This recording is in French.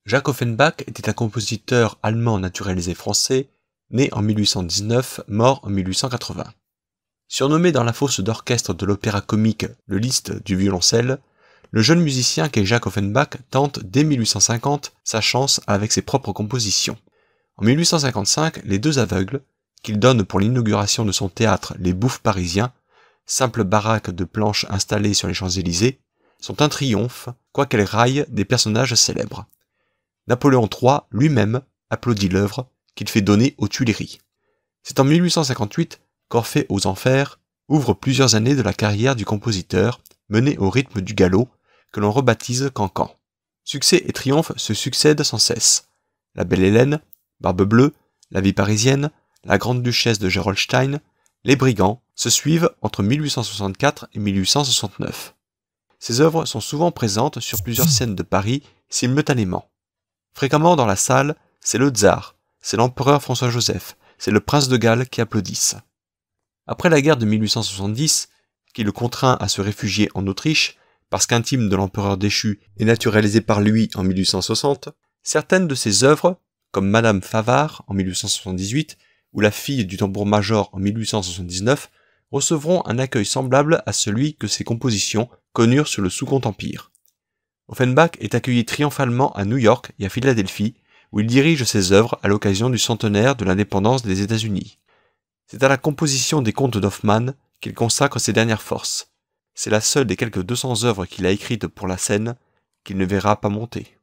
Jacques Offenbach était un compositeur allemand naturalisé français, né en 1819, mort en 1880. Surnommé dans la fosse d'orchestre de l'opéra comique le Liszt du violoncelle, le jeune musicien qu'est Jacques Offenbach tente dès 1850 sa chance avec ses propres compositions. En 1855, Les Deux Aveugles, qu'il donne pour l'inauguration de son théâtre Les Bouffes parisiens, simple baraque de planches installée sur les Champs-Élysées, sont un triomphe, quoiqu'elle raille des personnages célèbres. Napoléon III lui-même applaudit l'œuvre qu'il fait donner aux Tuileries. C'est en 1858 qu'Orphée aux Enfers ouvre plusieurs années de la carrière du compositeur, menée au rythme du galop, que l'on rebaptise Cancan. Succès et triomphe se succèdent sans cesse. La Belle Hélène, Barbe Bleue, La Vie parisienne, La Grande Duchesse de Gerolstein, Les Brigands se suivent entre 1864 et 1869. Ces œuvres sont souvent présentes sur plusieurs scènes de Paris simultanément. Fréquemment dans la salle, c'est le tsar, c'est l'empereur François-Joseph, c'est le prince de Galles qui applaudissent. Après la guerre de 1870, qui le contraint à se réfugier en Autriche, parce qu'intime de l'empereur déchu et naturalisé par lui en 1860, certaines de ses œuvres, comme Madame Favart en 1878 ou La fille du tambour-major en 1879, recevront un accueil semblable à celui que ses compositions connurent sous le Second Empire. Offenbach est accueilli triomphalement à New York et à Philadelphie, où il dirige ses œuvres à l'occasion du centenaire de l'indépendance des États-Unis. C'est à la composition des contes d'Hoffmann qu'il consacre ses dernières forces. C'est la seule des quelques 200 œuvres qu'il a écrites pour la scène qu'il ne verra pas monter.